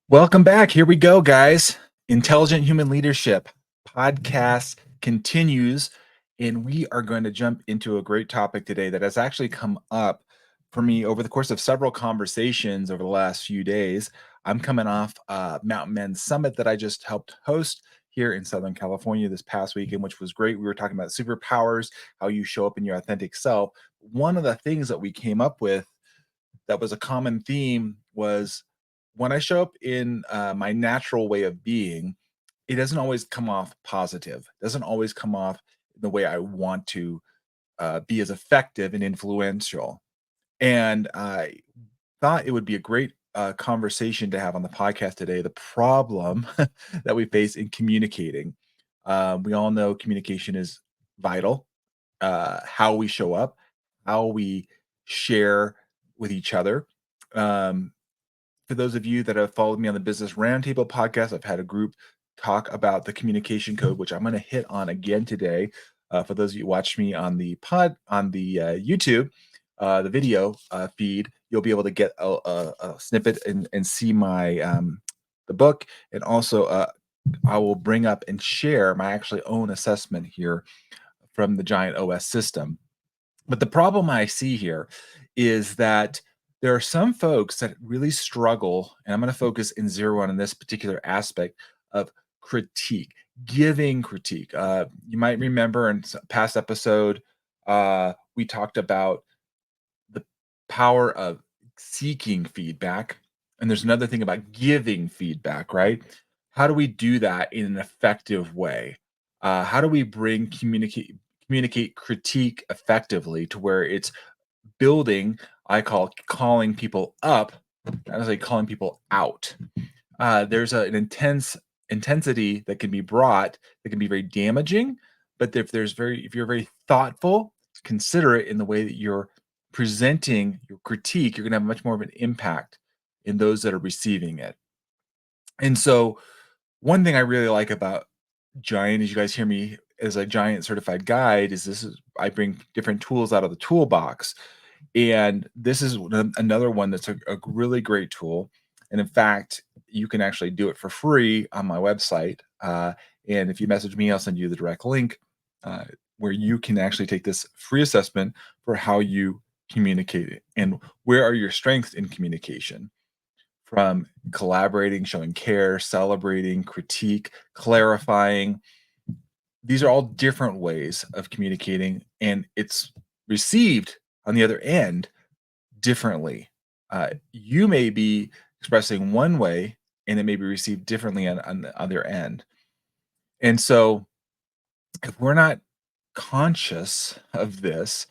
Welcome back. Here we go, guys. Intelligent Human Leadership podcast continues, and we are going to jump into a great topic today that has actually come up for me over the course of several conversations over the last few days. I'm coming off Mountain Men Summit that I just helped host here in Southern California this past weekend, which was great. We were talking about superpowers, how you show up in your authentic self. One of the things that we came up with that was a common theme was when I show up in my natural way of being, it doesn't always come off positive. Doesn't always come off the way I want to be as effective and influential. And I thought it would be a great conversation to have on the podcast today. The problem that we face in communicating. We all know communication is vital. How we show up, how we share with each other. Um, for those of you that have followed me on the Business Roundtable podcast, I've had a group talk about the communication code, which I'm going to hit on again today. For those of you who watch me on the YouTube, the video feed, you'll be able to get a snippet and see my the book, and also I will bring up and share my actually own assessment here from the Giant OS system. But the problem I see here is that there are some folks that really struggle, and I'm going to focus and zero in on this particular aspect of critique, giving critique. You might remember in a past episode, we talked about the power of seeking feedback. And there's another thing about giving feedback, right? How do we do that in an effective way? How do we bring communicate critique effectively to where it's building, I call calling people up, I was like calling people out. There's an intensity that can be brought that can be very damaging, but if you're very thoughtful, considerate in the way that you're presenting your critique, you're going to have much more of an impact in those that are receiving it. And so, one thing I really like about Giant, as you guys hear me as a Giant certified guide, is I bring different tools out of the toolbox. And this is another one that's a really great tool. And in fact, you can actually do it for free on my website. And if you message me, I'll send you the direct link uh, where you can actually take this free assessment for how you communicate it and where are your strengths in communication, from collaborating, showing care, celebrating, critique, clarifying. These are all different ways of communicating, and it's received on the other end differently. You may be expressing one way, and it may be received differently on the other end. And so, if we're not conscious of this,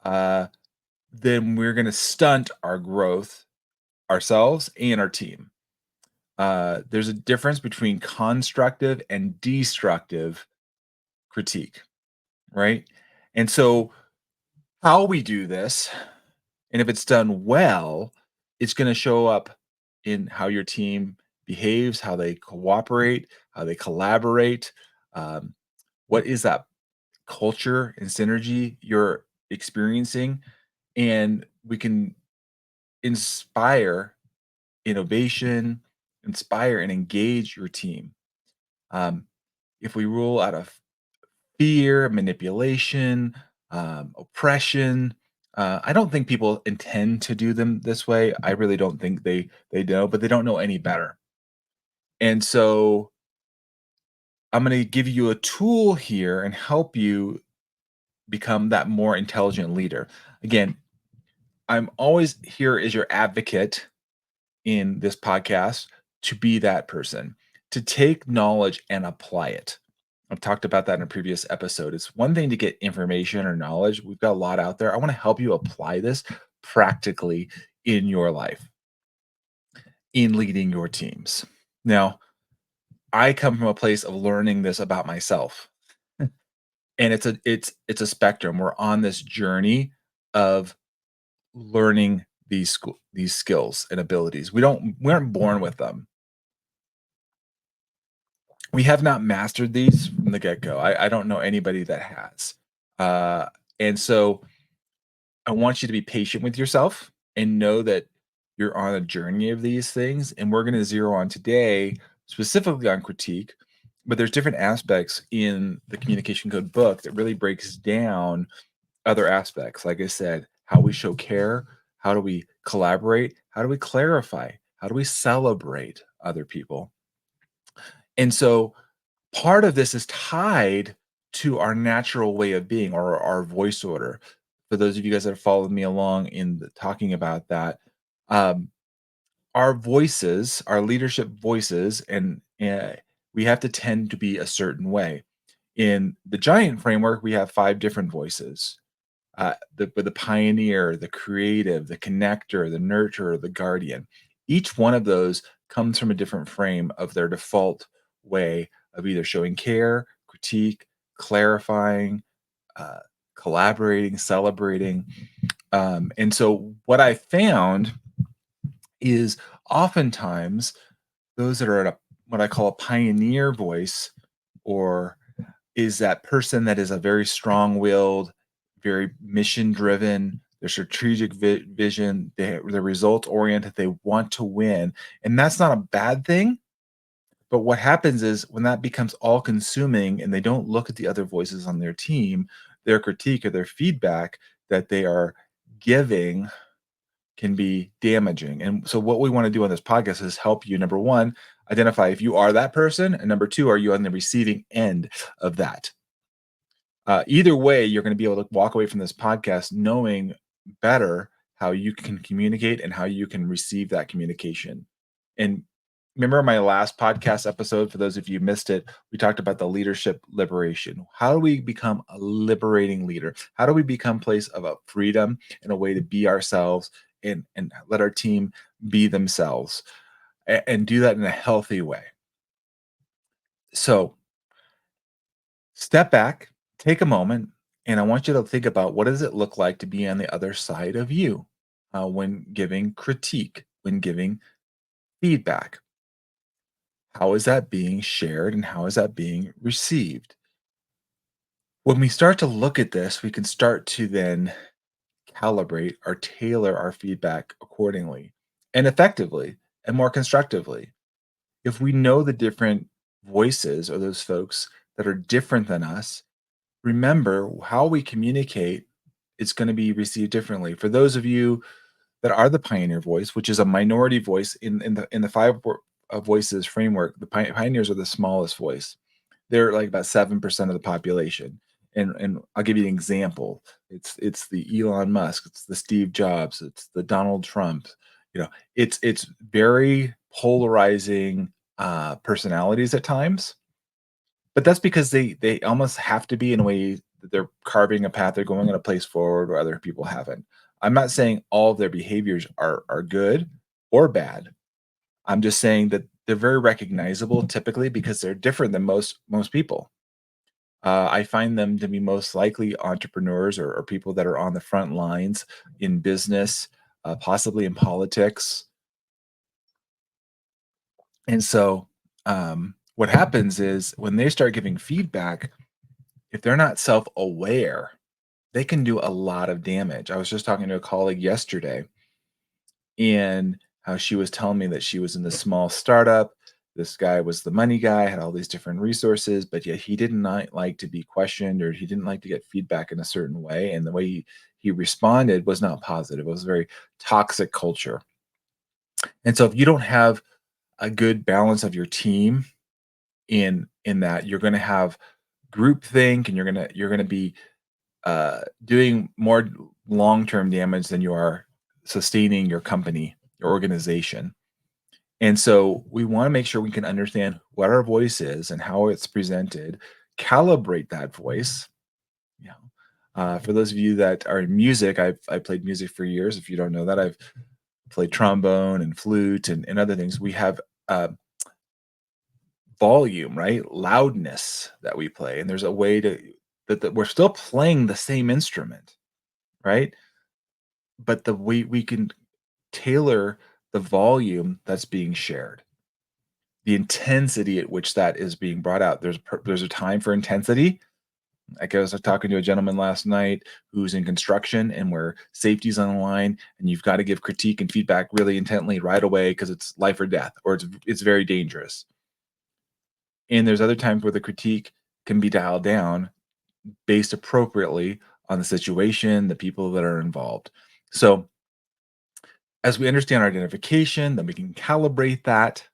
uh, then we're going to stunt our growth ourselves and our team. There's a difference between constructive and destructive critique, right? And so, how we do this, and if it's done well, it's going to show up in how your team behaves, how they cooperate, how they collaborate. Um, what is that culture and synergy you're experiencing? And we can inspire innovation, inspire and engage your team. Um, if we rule out of fear, manipulation, oppression. I don't think people intend to do them this way. I really don't think they know, but they don't know any better. And so I'm going to give you a tool here and help you become that more intelligent leader. Again, I'm always here as your advocate in this podcast to be that person, to take knowledge and apply it. I've talked about that in a previous episode. It's one thing to get information or knowledge. We've got a lot out there. I want to help you apply this practically in your life, in leading your teams. Now, I come from a place of learning this about myself. And it's a spectrum. We're on this journey of learning these skills and abilities. We aren't born with them. We have not mastered these from the get-go. I don't know anybody that has. And so I want you to be patient with yourself and know that you're on a journey of these things, and we're going to zero on today specifically on critique. But there's different aspects in the communication code book that really breaks down other aspects. Like I said, how we show care, how do we collaborate, how do we clarify, how do we celebrate other people. And so part of this is tied to our natural way of being, or our voice order. For those of you guys that have followed me along in talking about that, um, our voices, our leadership voices, and we have to tend to be a certain way. In the giant framework, we have 5 different voices. The pioneer, the creative, the connector, the nurturer, the guardian. Each one of those comes from a different frame of their default way of either showing care, critique, clarifying, uh, collaborating, celebrating. And so, what I found is oftentimes those that are at what I call a pioneer voice, or is that person that is a very strong-willed, very mission-driven, their strategic vision, they're result-oriented, they want to win, and that's not a bad thing, but what happens is when that becomes all-consuming and they don't look at the other voices on their team, their critique or their feedback that they are giving can be damaging. And so what we want to do on this podcast is help you, number one, identify if you are that person, and number two, are you on the receiving end of that? Either way, you're going to be able to walk away from this podcast knowing better how you can communicate and how you can receive that communication. And remember my last podcast episode, for those of you who missed it, we talked about the leadership liberation. How do we become a liberating leader? How do we become a place of a freedom and a way to be ourselves, and let our team be themselves, and do that in a healthy way? So step back, take a moment, and I want you to think about, what does it look like to be on the other side of you when giving critique, when giving feedback? How is that being shared and how is that being received? When we start to look at this, we can start to then calibrate or tailor our feedback accordingly and effectively and more constructively. If we know the different voices or those folks that are different than us, remember how we communicate is going to be received differently. For those of you that are the pioneer voice, which is a minority voice in the voices framework, the pioneers are the smallest voice. They're like about 7% of the population. And I'll give you an example. It's the Elon Musk, it's the Steve Jobs, it's the Donald Trump. You know, it's very polarizing personalities at times, but that's because they almost have to be, in a way that they're carving a path, they're going in a place forward where other people haven't. I'm not saying all of their behaviors are good or bad. I'm just saying that they're very recognizable typically because they're different than most people. I find them to be most likely entrepreneurs, or people that are on the front lines in business, possibly in politics. And so, what happens is when they start giving feedback, if they're not self-aware, they can do a lot of damage. I was just talking to a colleague yesterday, and how she was telling me that she was in this small startup. This guy was the money guy, had all these different resources, but yet he did not like to be questioned, or he didn't like to get feedback in a certain way. And the way he responded was not positive. It was a very toxic culture. And so if you don't have a good balance of your team in that, you're going to have groupthink, and you're going to be doing more long-term damage than you are sustaining your company, your organization. And so we want to make sure we can understand what our voice is and how it's presented, calibrate that voice. You know, for those of you that are in music, I played music for years. If you don't know that, I've played trombone and flute and other things. We have uh, volume, right? Loudness that we play, and there's a way to that we're still playing the same instrument, right? But the way we can tailor the volume that's being shared, the intensity at which that is being brought out. There's a time for intensity, Like I was talking to a gentleman last night who's in construction and where safety's on the line, and you've got to give critique and feedback really intently right away because it's life or death, or it's very dangerous. And there's other times where the critique can be dialed down based appropriately on the situation, the people that are involved. So as we understand our identification, then we can calibrate that,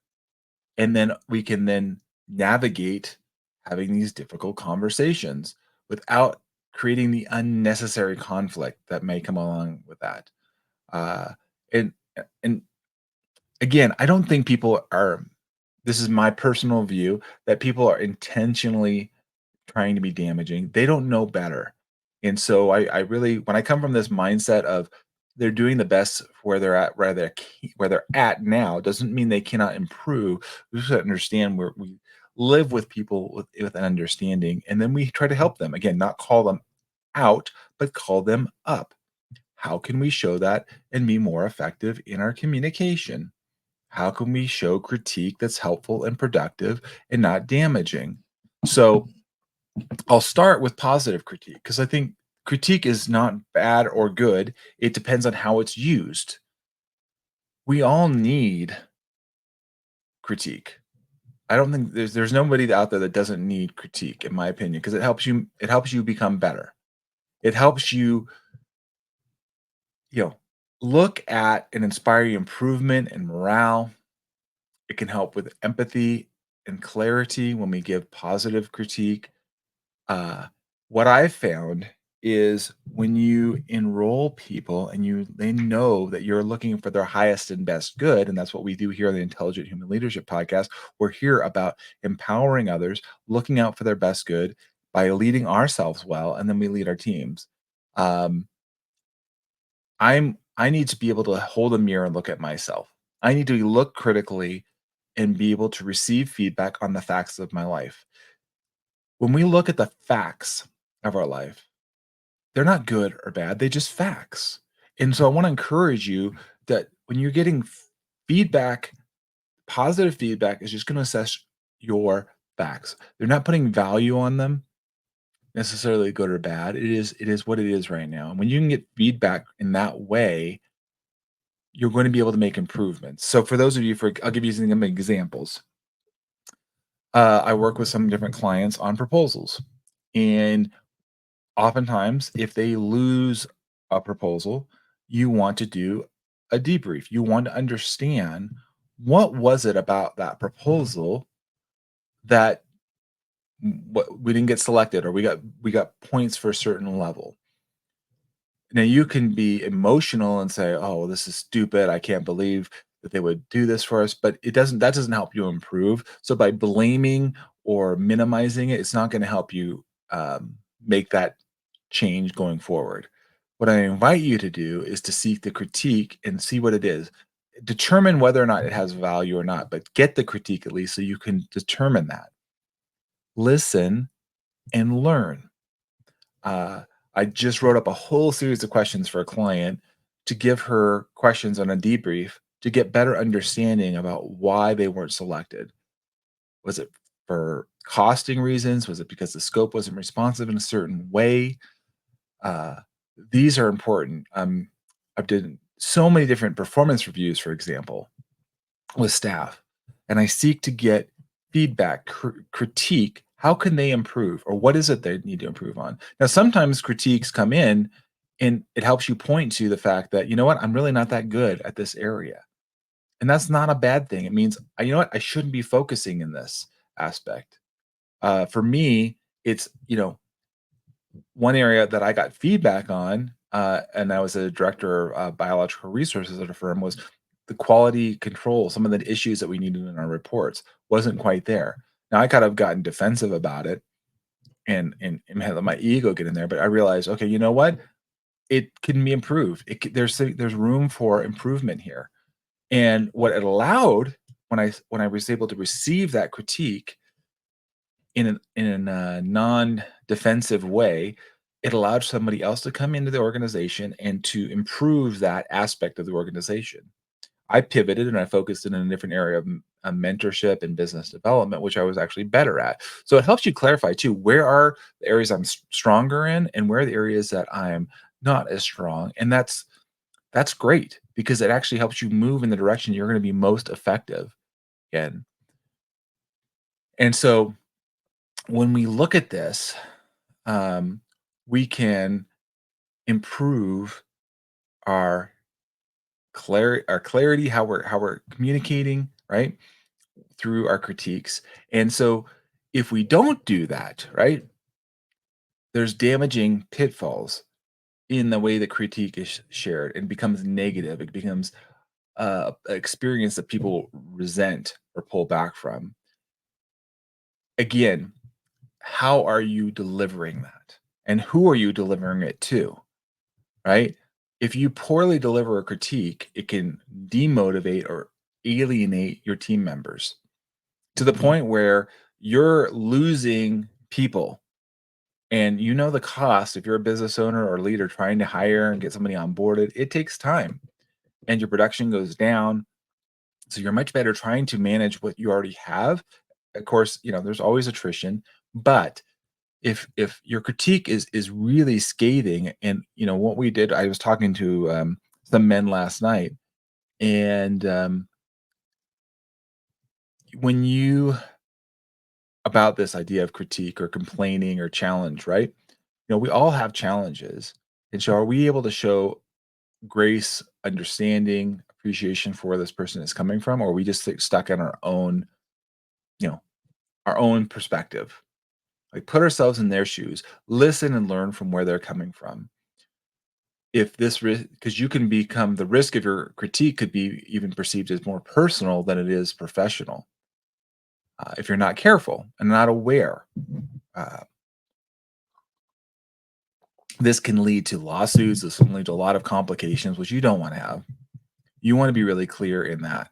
and then we can then navigate having these difficult conversations without creating the unnecessary conflict that may come along with that. Uh, and and again, I don't think people are. This is my personal view that people are intentionally trying to be damaging. They don't know better. And so I really, when I come from this mindset of they're doing the best where they're at, where they're at now, doesn't mean they cannot improve. We just have to understand where we live with people with an understanding, and then we try to help them. Again, not call them out, but call them up. How can we show that and be more effective in our communication? How can we show critique that's helpful and productive and not damaging? So I'll start with positive critique because I think critique is not bad or good. It depends on how it's used. We all need critique. I don't think there's nobody out there that doesn't need critique, in my opinion, because it helps you become better. It helps you, you know, look at and inspire you improvement and morale. It can help with empathy and clarity when we give positive critique. Uh, what I've found is when you enroll people and they know that you're looking for their highest and best good, and that's what we do here on the Intelligent Human Leadership Podcast. We're here about empowering others, looking out for their best good by leading ourselves well, and then we lead our teams. Um, I need to be able to hold a mirror and look at myself. I need to look critically and be able to receive feedback on the facts of my life. When we look at the facts of our life, they're not good or bad, they just facts. And so I want to encourage you that when you're getting feedback, positive feedback is just going to assess your facts. They're not putting value on them necessarily good or bad. It is what it is right now. And when you can get feedback in that way, you're going to be able to make improvements. So for those of you, I'll give you some examples. I work with some different clients on proposals, and oftentimes, if they lose a proposal, you want to do a debrief. You want to understand what was it about that proposal that what we didn't get selected, or we got points for a certain level. Now you can be emotional and say, "Oh, well, this is stupid. I can't believe that they would do this for us," but that doesn't help you improve. So by blaming or minimizing it, it's not going to help you make that change going forward. What I invite you to do is to seek the critique and see what it is. Determine whether or not it has value or not, but get the critique at least so you can determine that. Listen and learn. Uh, I just wrote up a whole series of questions for a client to give her questions on a debrief to get better understanding about why they weren't selected. Was it for costing reasons? Was it because the scope wasn't responsive in a certain way? Uh, these are important. I've done so many different performance reviews, for example, with staff, and I seek to get feedback, critique. How can they improve, or what is it they need to improve on? Now, sometimes critiques come in, and it helps you point to the fact that you know what, I'm really not that good at this area, and that's not a bad thing. It means you know what, I shouldn't be focusing in this aspect. For me, it's one area that I got feedback on, and I was a director of biological resources at a firm, was the quality control. Some of the issues that we needed in our reports wasn't quite there. Now I kind of gotten defensive about it and had my ego get in there, but I realized, okay, you know what? It can be improved. There's room for improvement here. And what it allowed when I was able to receive that critique in a non-defensive way, it allowed somebody else to come into the organization and to improve that aspect of the organization. I pivoted and I focused in a different area of mentorship and business development, which I was actually better at. So it helps you clarify too, where are the areas I'm stronger in and where are the areas that I'm not as strong. And that's great because it actually helps you move in the direction you're going to be most effective in. And so when we look at this, um, we can improve our clarity, how we're communicating, right, through our critiques. And so if we don't do that, right, there's damaging pitfalls in the way that critique is shared and becomes negative. It becomes an experience that people resent or pull back from. Again, how are you delivering that? And who are you delivering it to? Right? If you poorly deliver a critique, it can demotivate or alienate your team members to the point where you're losing people. And you know the cost if you're a business owner or leader trying to hire and get somebody onboarded, it takes time and your production goes down. So you're much better trying to manage what you already have. Of course, there's always attrition, but if your critique is really scathing, and what we did, I was talking to some men last night, and when you about this idea of critique or complaining or challenge, right? We all have challenges, and so are we able to show grace, understanding, appreciation for where this person is coming from, or are we just stuck in you know our own perspective? Like, put ourselves in their shoes, listen and learn from where they're coming from. If this risk, because you can become, the risk of your critique could be even perceived as more personal than it is professional, if you're not careful and not aware. Uh, this can lead to lawsuits. This can lead to a lot of complications, which you don't want to have. You want to be really clear in that.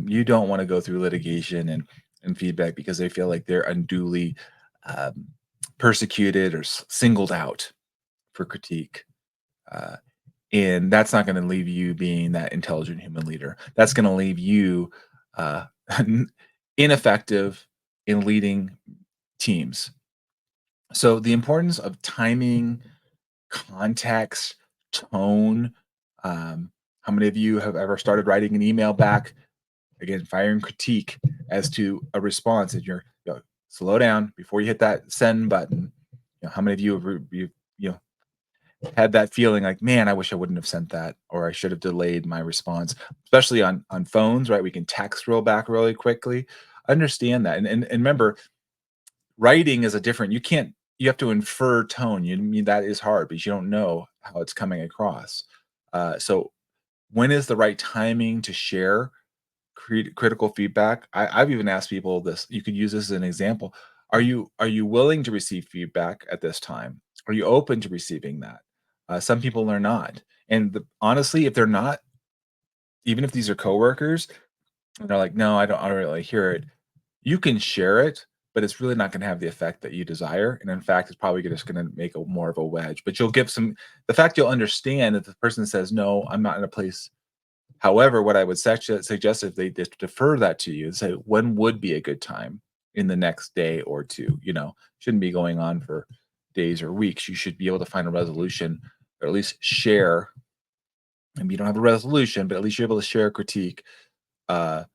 You don't want to go through litigation and feedback because they feel like they're unduly um, persecuted or singled out for critique. Uh, and that's not going to leave you being that intelligent human leader. That's going to leave you uh, ineffective in leading teams. So the importance of timing, context, tone. Um, how many of you have ever started writing an email back? Again, firing critique as to a response, and slow down before you hit that send button. How many of you you know had that feeling like, man, I wish I wouldn't have sent that, or I should have delayed my response, especially on phones, right? We can text real back really quickly. Understand that. And remember, writing is a different, you have to infer tone. That is hard because you don't know how it's coming across. So when is the right timing to share critical feedback? I've even asked people this. You could use this as an example. Are you willing to receive feedback at this time? Are you open to receiving that? Some people are not, and honestly, if they're not, even if these are coworkers, and they're like, "No, I don't really hear it." You can share it, but it's really not going to have the effect that you desire, and in fact, it's probably just going to make a more of a wedge. But you'll give some. The fact you'll understand that the person says, "No, I'm not in a place." However, what I would suggest if they defer that to you, say, when would be a good time in the next day or two? Shouldn't be going on for days or weeks. You should be able to find a resolution, or at least share. Maybe you don't have a resolution, but at least you're able to share a critique uh,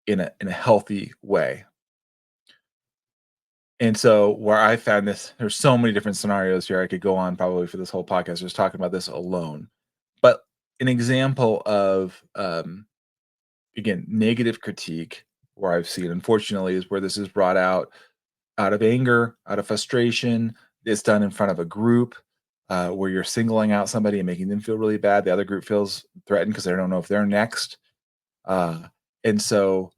in a healthy way. And so, where I found this, there's so many different scenarios here. I could go on probably for this whole podcast just talking about this alone. But an example of again, negative critique, where I've seen, unfortunately, is where this is brought out of anger, out of frustration. It's done in front of a group, where you're singling out somebody and making them feel really bad. The other group feels threatened because they don't know if they're next. Uh, and so,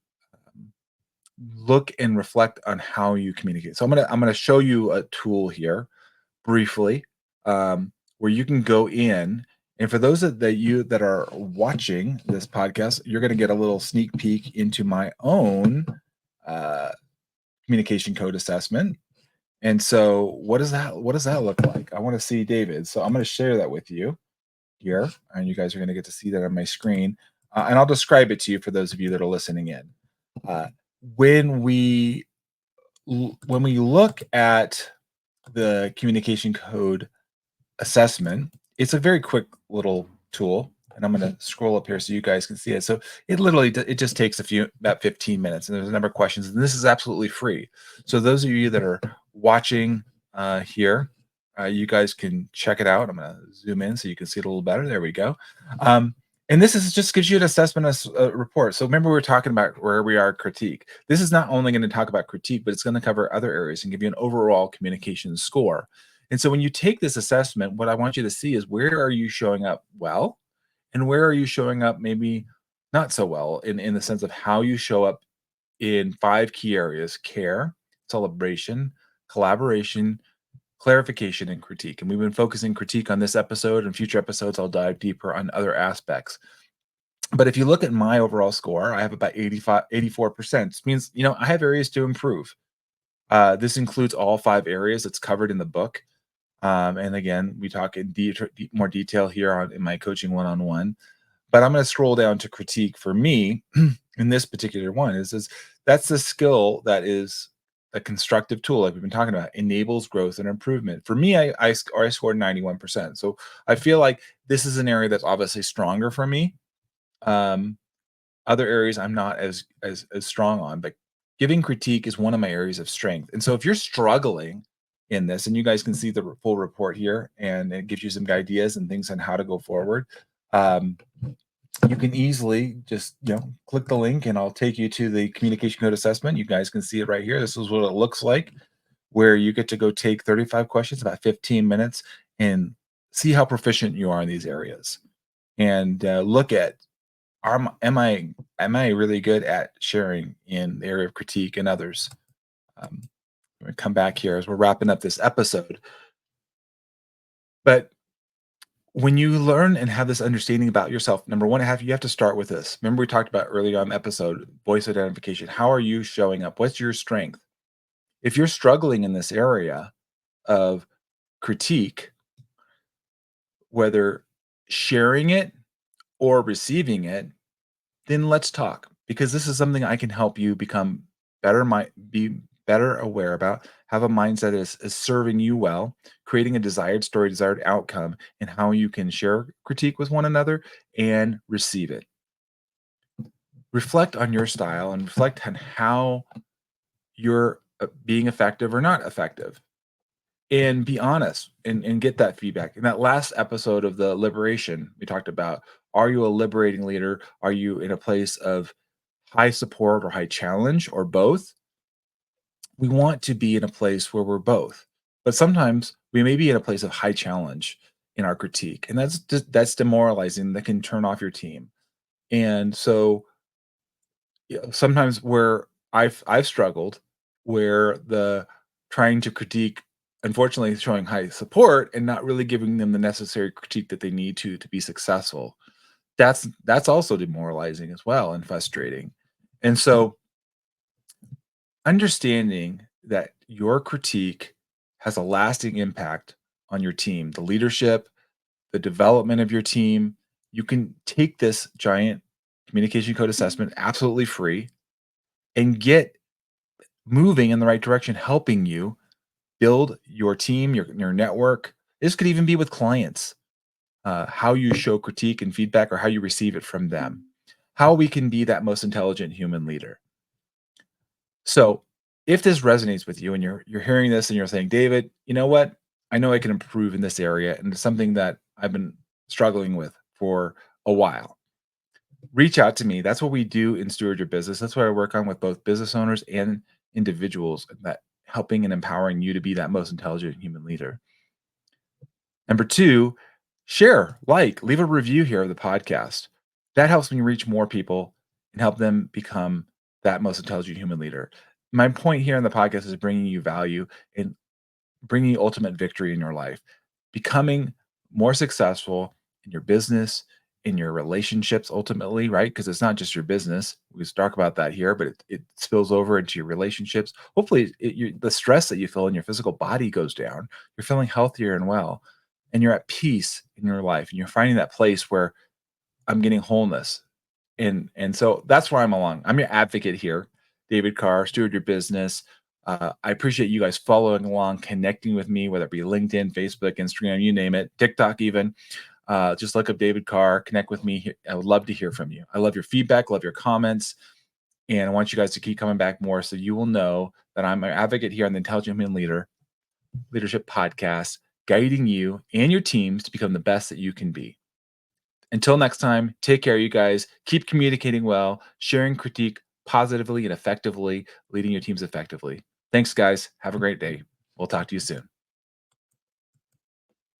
look and reflect on how you communicate. So I'm gonna show you a tool here briefly, where you can go in. And for those that are watching this podcast, you're going to get a little sneak peek into my own uh, communication code assessment. And so, what does that look like? I want to see David. So I'm going to share that with you here, and you guys are going to get to see that on my screen. And I'll describe it to you for those of you that are listening in. Uh, when we when we look at the communication code assessment, it's a very quick little tool, and I'm going to scroll up here so you guys can see it. So it literally it just takes about 15 minutes, and there's a number of questions, and this is absolutely free. So those of you that are watching here, you guys can check it out. I'm going to zoom in so you can see it a little better. There we go. And this is just gives you an assessment report. So remember, we were talking about where we are critique. This is not only going to talk about critique, but it's going to cover other areas and give you an overall communication score. And so when you take this assessment, what I want you to see is, where are you showing up well, and where are you showing up maybe not so well, in the sense of how you show up in 5 key areas: care, celebration, collaboration, clarification, and critique. And we've been focusing critique on this episode, and future episodes I'll dive deeper on other aspects. But if you look at my overall score, I have about 84%. This means, I have areas to improve. This includes all 5 areas that's covered in the book. And again, we talk in more detail here in my coaching one-on-one. But I'm going to scroll down to critique for me in this particular one. Is that's the skill that is a constructive tool, like we've been talking about, enables growth and improvement. For me, I scored 91%. So I feel like this is an area that's obviously stronger for me. Um, Other areas I'm not as strong on, but giving critique is one of my areas of strength. And so if you're struggling in this, and you guys can see the full report here, and it gives you some ideas and things on how to go forward. Um, you can easily just click the link, and I'll take you to the communication code assessment. You guys can see it right here. This is what it looks like, where you get to go take 35 questions, about 15 minutes, and see how proficient you are in these areas, and look at, am I really good at sharing in the area of critique and others. um, I'm going to come back here as we're wrapping up this episode. But when you learn and have this understanding about yourself, number one, you have to start with this. Remember, we talked about early on in the episode, voice identification. How are you showing up? What's your strength? If you're struggling in this area of critique, whether sharing it or receiving it, then let's talk, because this is something I can help you become be better aware about, have a mindset is serving you well, creating a desired story, desired outcome, and how you can share critique with one another and receive it. Reflect on your style and reflect on how you're being effective or not effective, and be honest, and get that feedback. In that last episode of the liberation, we talked about, are you a liberating leader? Are you in a place of high support or high challenge, or both? We want to be in a place where we're both. But sometimes we may be in a place of high challenge in our critique, and that's demoralizing. That can turn off your team. And so, sometimes where I've struggled, where the trying to critique, unfortunately, showing high support and not really giving them the necessary critique that they need to be successful. That's also demoralizing as well, and frustrating. And so, understanding that your critique has a lasting impact on your team, the leadership, the development of your team. You can take this giant communication code assessment absolutely free and get moving in the right direction, helping you build your team, your network. This could even be with clients, how you show critique and feedback, or how you receive it from them, how we can be that most intelligent human leader. So if this resonates with you, and you're hearing this and you're saying, David, you know what? I know I can improve in this area, and it's something that I've been struggling with for a while. Reach out to me. That's what we do in Steward Your Business. That's what I work on with both business owners and individuals, that helping and empowering you to be that most intelligent human leader. Number two, share, leave a review here of the podcast. That helps me reach more people and help them become that most intelligent human leader. My point here in the podcast is bringing you value and bringing you ultimate victory in your life, becoming more successful in your business, in your relationships, ultimately, right? Because it's not just your business. We talk about that here, but it spills over into your relationships. Hopefully, the stress that you feel in your physical body goes down. You're feeling healthier and well, and you're at peace in your life, and you're finding that place where I'm getting wholeness, And so that's where I'm along. I'm your advocate here, David Carr, steward your business. I appreciate you guys following along, connecting with me, whether it be LinkedIn, Facebook, Instagram, you name it, TikTok even. Just look up David Carr, connect with me. I would love to hear from you. I love your feedback, love your comments, and I want you guys to keep coming back more so you will know that I'm an advocate here on the Intelligent Human Leadership Podcast, guiding you and your teams to become the best that you can be. Until next time, take care, you guys. Keep communicating well, sharing critique positively and effectively, leading your teams effectively. Thanks, guys. Have a great day. We'll talk to you soon.